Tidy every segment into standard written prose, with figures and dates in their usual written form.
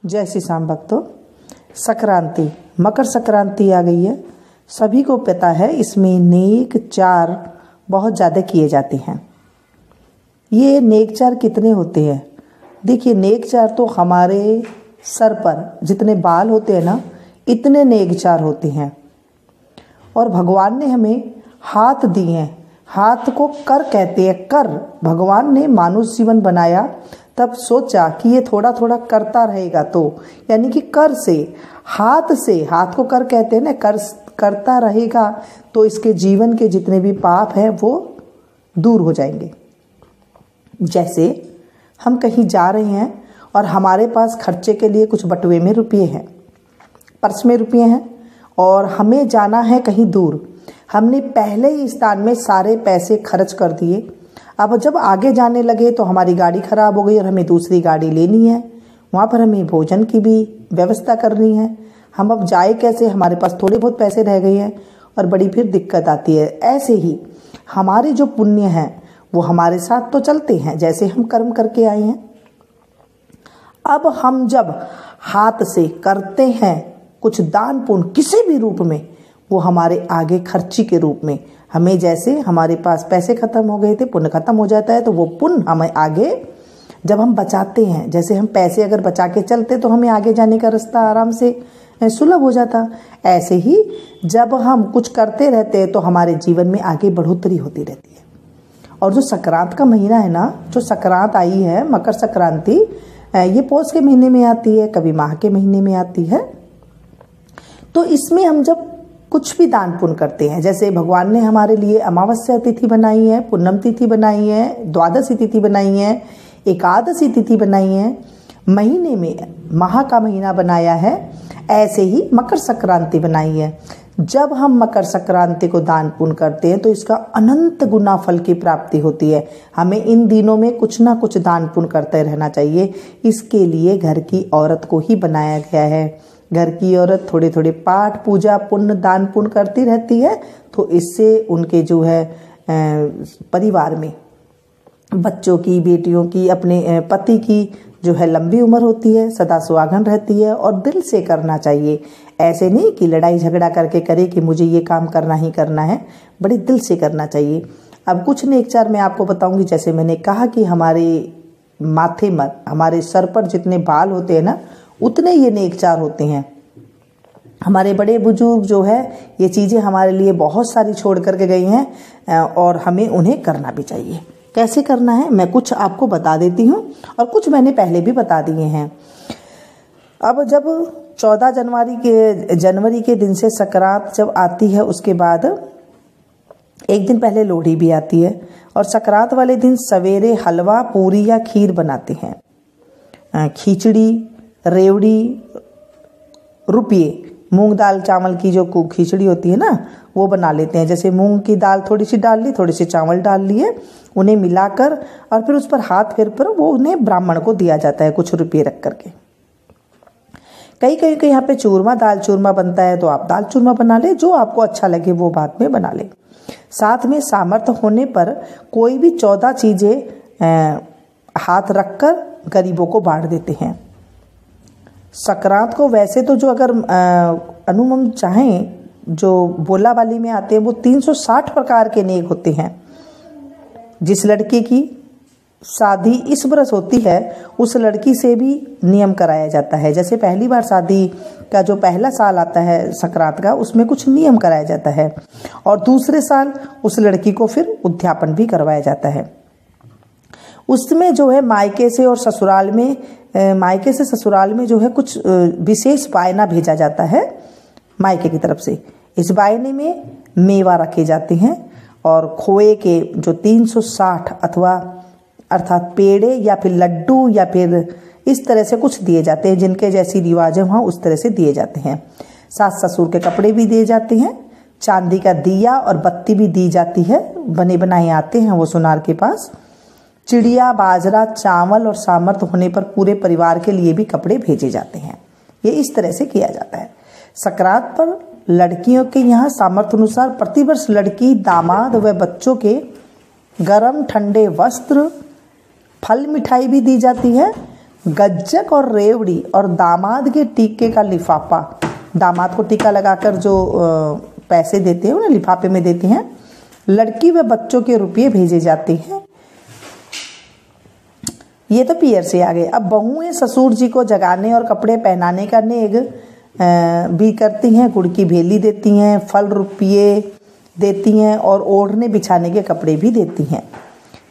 जय श्री श्याम भक्तों। संक्रांति, मकर संक्रांति आ गई है। सभी को पता है इसमें नेक चार बहुत ज़्यादा किए जाते हैं। ये नेक चार कितने होते हैं? देखिए, नेक चार तो हमारे सर पर जितने बाल होते हैं ना, इतने नेक चार होते हैं। और भगवान ने हमें हाथ दिए हैं। हाथ को कर कहते हैं। कर, भगवान ने मानुष जीवन बनाया तब सोचा कि ये थोड़ा थोड़ा करता रहेगा, तो यानी कि कर से, हाथ से, हाथ को कर कहते हैं ना, कर करता रहेगा तो इसके जीवन के जितने भी पाप हैं वो दूर हो जाएंगे। जैसे हम कहीं जा रहे हैं और हमारे पास खर्चे के लिए कुछ बटुए में रुपये हैं, पर्स में रुपये हैं और हमें जाना है कहीं दूर। हमने पहले ही स्थान में सारे पैसे खर्च कर दिए। अब जब आगे जाने लगे तो हमारी गाड़ी खराब हो गई और हमें दूसरी गाड़ी लेनी है। वहाँ पर हमें भोजन की भी व्यवस्था करनी है। हम अब जाए कैसे? हमारे पास थोड़े बहुत पैसे रह गए हैं और बड़ी फिर दिक्कत आती है। ऐसे ही हमारे जो पुण्य हैं वो हमारे साथ तो चलते हैं, जैसे हम कर्म करके आए हैं। अब हम जब हाथ से करते हैं कुछ दान पुण्य किसी भी रूप में, वो हमारे आगे खर्ची के रूप में, हमें जैसे हमारे पास पैसे खत्म हो गए थे, पुण्य खत्म हो जाता है, तो वो पुण्य हमें आगे जब हम बचाते हैं, जैसे हम पैसे अगर बचा के चलते तो हमें आगे जाने का रास्ता आराम से सुलभ हो जाता। ऐसे ही जब हम कुछ करते रहते हैं तो हमारे जीवन में आगे बढ़ोतरी होती रहती है। और जो संक्रांत का महीना है ना, जो संक्रांत आई है मकर संक्रांति, ये पौष के महीने में आती है, कभी माह के महीने में आती है। तो इसमें हम जब कुछ भी दान पुण्य करते हैं, जैसे भगवान ने हमारे लिए अमावस्या तिथि बनाई है, पूर्णम तिथि बनाई है, द्वादशी तिथि बनाई है, एकादशी तिथि बनाई है, महीने में माह का महीना बनाया है, ऐसे ही मकर संक्रांति बनाई है। जब हम मकर संक्रांति को दान पुण्य करते हैं तो इसका अनंत गुना फल की प्राप्ति होती है। हमें इन दिनों में कुछ ना कुछ दान पुण्य करते रहना चाहिए। इसके लिए घर की औरत को ही बनाया गया है। घर की औरत थोड़े थोड़े पाठ पूजा पुण्य दान पुण्य करती रहती है, तो इससे उनके जो है परिवार में बच्चों की, बेटियों की, अपने पति की जो है लंबी उम्र होती है, सदा सुहागन रहती है। और दिल से करना चाहिए, ऐसे नहीं कि लड़ाई झगड़ा करके करे कि मुझे ये काम करना ही करना है, बड़े दिल से करना चाहिए। अब कुछ नेक चार मैं आपको बताऊंगी। जैसे मैंने कहा कि हमारे माथे पर, हमारे सर पर जितने बाल होते हैं ना, उतने ये नेक चार होते हैं। हमारे बड़े बुजुर्ग जो है ये चीज़ें हमारे लिए बहुत सारी छोड़ करके गई हैं और हमें उन्हें करना भी चाहिए। कैसे करना है मैं कुछ आपको बता देती हूँ और कुछ मैंने पहले भी बता दिए हैं। अब जब 14 जनवरी के दिन से संक्रांत जब आती है, उसके बाद एक दिन पहले लोहड़ी भी आती है। और संक्रांत वाले दिन सवेरे हलवा, पूरी या खीर बनाते हैं। खिचड़ी, रेवड़ी, रुपये, मूंग दाल चावल की जो खिचड़ी होती है ना, वो बना लेते हैं। जैसे मूंग की दाल थोड़ी सी डाल ली, थोड़ी सी चावल डाल लिए, उन्हें मिलाकर और फिर उस पर हाथ फेर पर वो उन्हें ब्राह्मण को दिया जाता है कुछ रुपये रख करके। कहीं कहीं के यहाँ पे चूरमा, दाल चूरमा बनता है, तो आप दाल चूरमा बना ले, जो आपको अच्छा लगे वो बाद में बना ले। साथ में सामर्थ्य होने पर कोई भी 14 चीज़ें हाथ रखकर गरीबों को बांट देते हैं। संक्रांत को वैसे तो जो अगर अनुमम चाहें, जो बोला वाली में आते हैं, वो 360 प्रकार के नेक होते हैं। जिस लड़की की शादी इस बरस होती है उस लड़की से भी नियम कराया जाता है। जैसे पहली बार शादी का जो पहला साल आता है संक्रांत का, उसमें कुछ नियम कराया जाता है और दूसरे साल उस लड़की को फिर उद्यापन भी करवाया जाता है। उसमें जो है मायके से और ससुराल में, मायके से ससुराल में जो है कुछ विशेष वायना भेजा जाता है मायके की तरफ से। इस वायने में मेवा रखे जाते हैं और खोए के जो 360 अथवा अर्थात पेड़े या फिर लड्डू या फिर इस तरह से कुछ दिए जाते हैं, जिनके जैसी रिवाज है वहाँ उस तरह से दिए जाते हैं। सास ससुर के कपड़े भी दिए जाते हैं, चांदी का दिया और बत्ती भी दी जाती है, बने बनाए आते हैं वो सुनार के पास। चिड़िया, बाजरा, चावल और सामर्थ्य होने पर पूरे परिवार के लिए भी कपड़े भेजे जाते हैं। ये इस तरह से किया जाता है। संक्रांत पर लड़कियों के यहाँ सामर्थ्य अनुसार प्रतिवर्ष लड़की, दामाद व बच्चों के गर्म ठंडे वस्त्र, फल मिठाई भी दी जाती है। गज्जक और रेवड़ी और दामाद के टीके का लिफाफा, दामाद को टीका लगाकर जो पैसे देते हैं उन्हें लिफाफे में देते हैं। लड़की व बच्चों के रुपये भेजे जाते हैं। ये तो पियर से आ गए। अब बहुएं ससुर जी को जगाने और कपड़े पहनाने का नेग भी करती हैं। गुड़ की भेली देती हैं, फल रुपये देती हैं और ओढ़ने बिछाने के कपड़े भी देती हैं।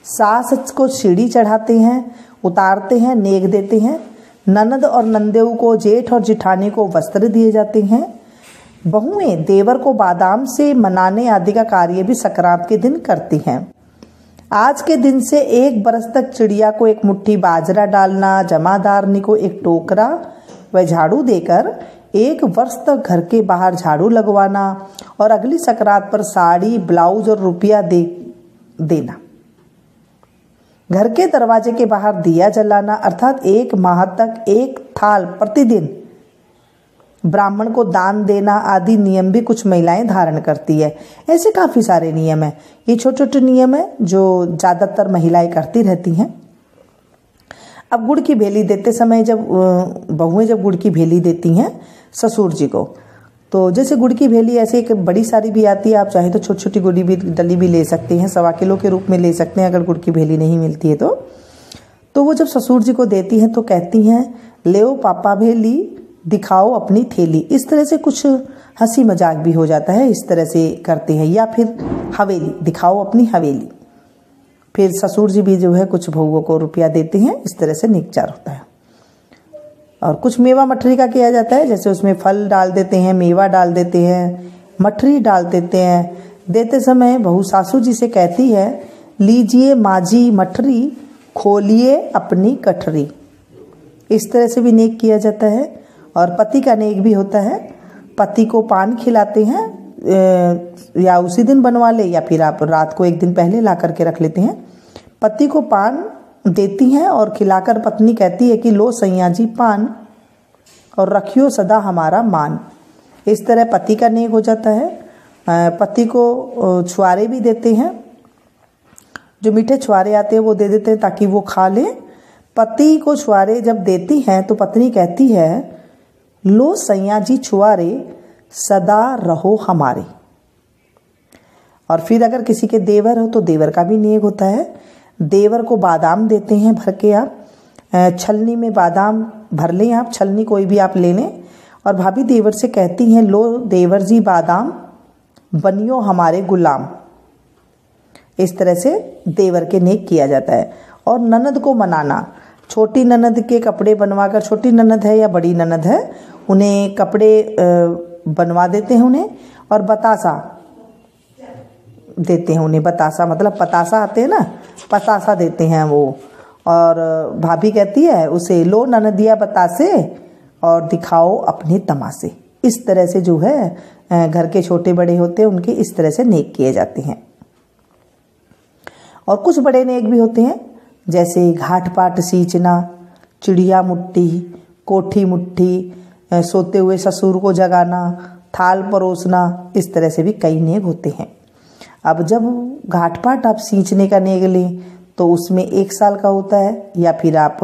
सास को सीढ़ी चढ़ाते हैं, उतारते हैं, नेग देते हैं। ननद और नंदेऊ को, जेठ और जिठानी को वस्त्र दिए जाते हैं। बहुएं देवर को बादाम से मनाने आदि का कार्य भी संक्रांत के दिन करती हैं। आज के दिन से 1 बरस तक चिड़िया को 1 मुट्ठी बाजरा डालना, जमादारनी को 1 टोकरा व झाड़ू देकर 1 वर्ष तक घर के बाहर झाड़ू लगवाना और अगली संक्रांत पर साड़ी, ब्लाउज और रुपया देना। घर के दरवाजे के बाहर दिया जलाना, अर्थात 1 माह तक 1 थाल प्रतिदिन ब्राह्मण को दान देना आदि नियम भी कुछ महिलाएं धारण करती है। ऐसे काफ़ी सारे नियम हैं। ये छोटे छोटे नियम है जो ज़्यादातर महिलाएं करती रहती हैं। अब गुड़ की भेली देते समय जब बहुएं जब गुड़ की भेली देती हैं ससुर जी को, तो जैसे गुड़ की भेली ऐसे एक बड़ी सारी भी आती है, आप चाहे तो छोटी छोटी गुड़ी भी डली भी ले सकते हैं, 1.25 किलो के रूप में ले सकते हैं अगर गुड़ की भेली नहीं मिलती है तो वो जब ससुर जी को देती हैं तो कहती हैं, लेओ पापा भेली दिखाओ अपनी थैली। इस तरह से कुछ हंसी मजाक भी हो जाता है, इस तरह से करते हैं। या फिर हवेली दिखाओ अपनी हवेली। फिर ससुर जी भी जो है कुछ बहुओं को रुपया देते हैं। इस तरह से निकचार होता है। और कुछ मेवा मठरी का किया जाता है, जैसे उसमें फल डाल देते हैं, मेवा डाल देते हैं, मठरी डाल देते हैं। देते समय बहू सासू जी से कहती है, लीजिए माजी मठरी खोलिए अपनी कठरी। इस तरह से भी नेक किया जाता है। और पति का नेक भी होता है। पति को पान खिलाते हैं, या उसी दिन बनवा ले या फिर आप रात को 1 दिन पहले ला करके रख लेते हैं। पति को पान देती हैं और खिलाकर पत्नी कहती है कि लो सैया जी पान और रखियो सदा हमारा मान। इस तरह पति का नेक हो जाता है। पति को छुआरे भी देते हैं, जो मीठे छुआरे आते हैं वो दे देते हैं ताकि वो खा ले। पति को छुआरे जब देती हैं तो पत्नी कहती है, लो सैया जी छुआरे सदा रहो हमारे। और फिर अगर किसी के देवर हो तो देवर का भी नेक होता है। देवर को बादाम देते हैं भर के। आप छलनी में बादाम भर लें, आप छलनी कोई भी आप ले लें। और भाभी देवर से कहती हैं, लो देवर जी बादाम बनियो हमारे गुलाम। इस तरह से देवर के नेक किया जाता है। और ननद को मनाना, छोटी ननद के कपड़े बनवाकर, छोटी ननद है या बड़ी ननद है, उन्हें कपड़े बनवा देते हैं उन्हें, और बतासा देते हैं उन्हें। बतासा मतलब पतासा आते हैं ना, पतासा देते हैं वो। और भाभी कहती है उसे, लो ननदिया बतासे और दिखाओ अपने तमाशे। इस तरह से जो है घर के छोटे बड़े होते हैं उनके इस तरह से नेक किए जाते हैं। और कुछ बड़े नेक भी होते हैं, जैसे घाट पाट सींचना, चिड़िया मुट्ठी, कोठी मुट्ठी, सोते हुए ससुर को जगाना, थाल परोसना। इस तरह से भी कई नेक होते हैं। अब जब घाट पाट आप सींचने का नेक लें तो उसमें 1 साल का होता है, या फिर आप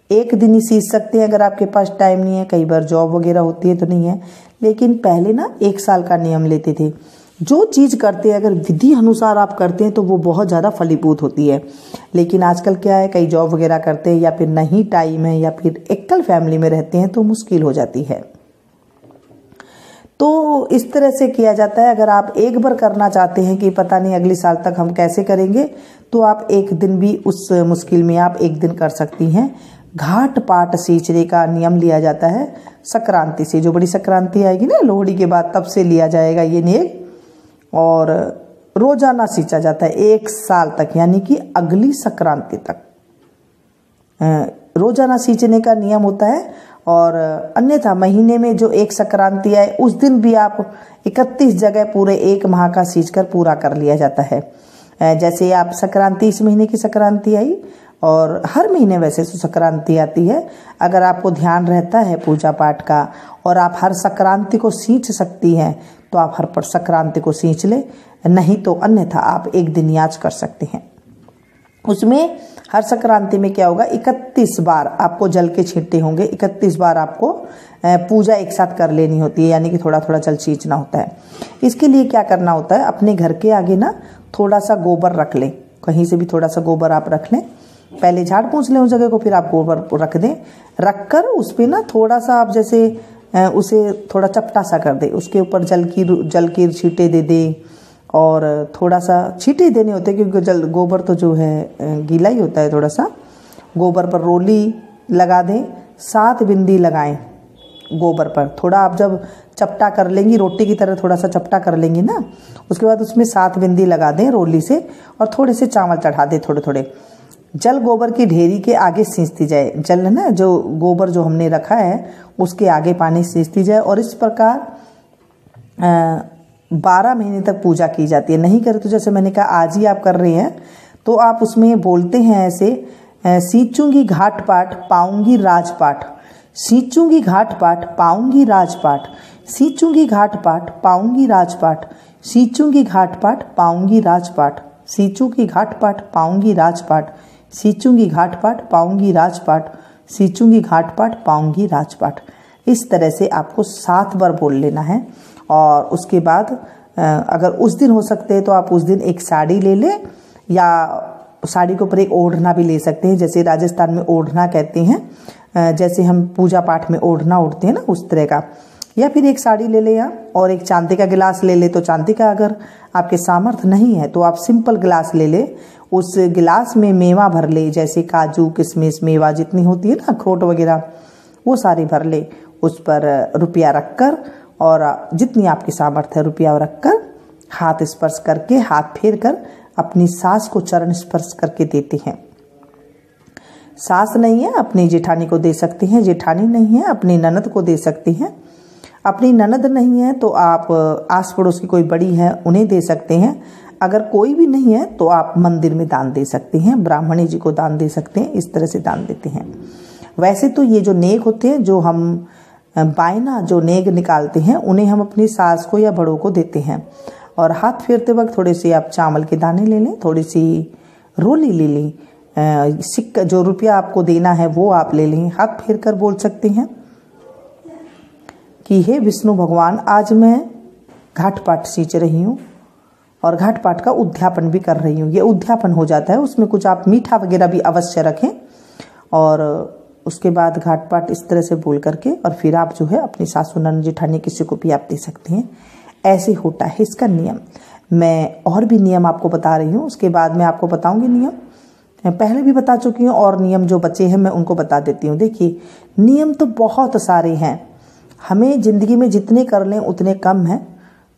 1 दिन ही सींच सकते हैं अगर आपके पास टाइम नहीं है। कई बार जॉब वगैरह होती है तो नहीं है, लेकिन पहले ना 1 साल का नियम लेते थे। जो चीज़ करते हैं अगर विधि अनुसार आप करते हैं तो वो बहुत ज़्यादा फलीभूत होती है। लेकिन आजकल क्या है, कई जॉब वगैरह करते हैं या फिर नहीं टाइम है या फिर एकल फैमिली में रहते हैं तो मुश्किल हो जाती है। तो इस तरह से किया जाता है। अगर आप एक बार करना चाहते हैं कि पता नहीं अगले साल तक हम कैसे करेंगे, तो आप 1 दिन भी उस मुश्किल में आप 1 दिन कर सकती हैं। घाट पाट सींचने का नियम लिया जाता है संक्रांति से। जो बड़ी संक्रांति आएगी ना लोहड़ी के बाद, तब से लिया जाएगा ये नियम। और रोजाना सींचा जाता है 1 साल तक, यानी कि अगली संक्रांति तक रोजाना सींचने का नियम होता है। और अन्यथा महीने में जो 1 संक्रांति आए उस दिन भी आप 31 जगह पूरे 1 माह का सींचकर पूरा कर लिया जाता है। जैसे आप संक्रांति, इस महीने की संक्रांति आई और हर महीने वैसे तो संक्रांति आती है। अगर आपको ध्यान रहता है पूजा पाठ का और आप हर संक्रांति को सींच सकती हैं तो आप हर संक्रांति को सींच ले, नहीं तो अन्यथा आप 1 दिन याच कर सकते हैं। उसमें हर संक्रांति में क्या होगा, 31 बार आपको जल के छींटे होंगे, 31 बार आपको पूजा एक साथ कर लेनी होती है, यानी कि थोड़ा थोड़ा जल छींचना होता है। इसके लिए क्या करना होता है, अपने घर के आगे ना थोड़ा सा गोबर रख लें, कहीं से भी थोड़ा सा गोबर आप रख लें, पहले झाड़ पोंछ लें उस जगह को, फिर आप गोबर रख दें, रख कर उस पर ना थोड़ा सा आप जैसे उसे थोड़ा चपटा सा कर दे, उसके ऊपर जल की छींटे दे दे, और थोड़ा सा छींटे देने होते हैं क्योंकि गोबर तो जो है गीला ही होता है। थोड़ा सा गोबर पर रोली लगा दें, 7 बिंदी लगाएं गोबर पर। थोड़ा आप जब चपटा कर लेंगी, रोटी की तरह थोड़ा सा चपटा कर लेंगी ना, उसके बाद उसमें 7 बिंदी लगा दें रोली से, और थोड़े से चावल चढ़ा दें थोड़े थोड़े। जल गोबर की ढेरी के आगे सींचती जाए, जल है ना जो गोबर जो हमने रखा है उसके आगे पानी सींचती जाए, और इस प्रकार 12 महीने तक पूजा की जाती है। नहीं करे तो जैसे मैंने कहा आज ही आप कर रहे हैं तो आप उसमें बोलते हैं ऐसे, सींचूंगी घाट पाट पाऊंगी राजपाट, सींचूंगी घाट पाट पाऊंगी राजपाट, सींचूंगी घाट पाट पाऊंगी राजपाट, सींचूंगी घाट पाट पाऊंगी राजपाट, सींचूंगी घाट पाट पाऊंगी राजपाट, सींचूंगी घाट पाट पाऊंगी राजपाट, सींचूंगी घाट पाट पाऊंगी राजपाट। इस तरह से आपको 7 बार बोल लेना है। और उसके बाद अगर उस दिन हो सकते हैं तो आप उस दिन एक साड़ी ले लें, या साड़ी के ऊपर एक ओढ़ना भी ले सकते हैं, जैसे राजस्थान में ओढ़ना कहते हैं, जैसे हम पूजा पाठ में ओढ़ना ओढ़ते हैं ना उस तरह का, या फिर एक साड़ी ले लें, और एक चांदी का गिलास ले ले तो चांदी का, अगर आपके सामर्थ्य नहीं है तो आप सिंपल गिलास ले ले, उस गिलास में मेवा भर ले, जैसे काजू किशमिश मेवा जितनी होती है ना, अखरोट वगैरह वो सारी भर ले, उस पर रुपया रखकर, और जितनी आपकी सामर्थ्य है रुपया रखकर हाथ स्पर्श करके, हाथ फेर कर अपनी सास को चरण स्पर्श करके देते हैं। सास नहीं है अपनी जेठानी को दे सकते हैं, जेठानी नहीं है अपनी ननद को दे सकते हैं, अपनी ननद नहीं है तो आप आस पड़ोस की कोई बड़ी है उन्हें दे सकते हैं, अगर कोई भी नहीं है तो आप मंदिर में दान दे सकते हैं, ब्राह्मणी जी को दान दे सकते हैं, इस तरह से दान देते हैं। वैसे तो ये जो नेक होते हैं, जो हम बायना जो नेग निकालते हैं, उन्हें हम अपनी सास को या बड़ों को देते हैं। और हाथ फेरते वक्त थोड़े से आप चावल के दाने ले लें, थोड़ी सी रोली ले लें, सिक्का जो रुपया आपको देना है वो आप ले लें, हाथ फेर कर बोल सकते हैं कि हे विष्णु भगवान, आज मैं घाट पाट सींच रही हूँ और घाट पाट का उद्यापन भी कर रही हूँ। ये उद्यापन हो जाता है, उसमें कुछ आप मीठा वगैरह भी अवश्य रखें, और उसके बाद घाट पाट इस तरह से बोल करके, और फिर आप जो है अपनी सासू ननद जेठानी किसी को भी आप दे सकते हैं। ऐसे होता है इसका नियम। मैं और भी नियम आपको बता रही हूँ, उसके बाद मैं आपको बताऊंगी नियम, मैं पहले भी बता चुकी हूँ, और नियम जो बचे हैं मैं उनको बता देती हूँ। देखिए नियम तो बहुत सारे हैं, हमें ज़िंदगी में जितने कर लें उतने कम हैं,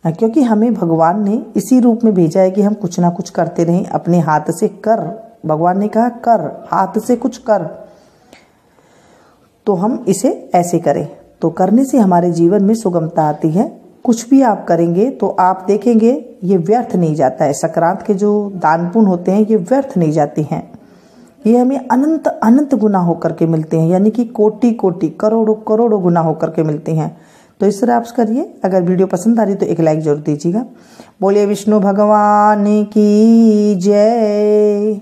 क्योंकि हमें भगवान ने इसी रूप में भेजा है कि हम कुछ ना कुछ करते रहें, अपने हाथ से कर, भगवान ने कहा कर, हाथ से कुछ कर, तो हम इसे ऐसे करें, तो करने से हमारे जीवन में सुगमता आती है। कुछ भी आप करेंगे तो आप देखेंगे ये व्यर्थ नहीं जाता है। संक्रांत के जो दान पुण्य होते हैं ये व्यर्थ नहीं जाते हैं, ये हमें अनंत अनंत गुना होकर के मिलते हैं, यानी कि कोटि कोटि करोड़ों करोड़ों गुना होकर के मिलते हैं। तो इस तरह आप करिए। अगर वीडियो पसंद आ रही तो एक लाइक जरूर दीजिएगा। बोलिए विष्णु भगवान की जय।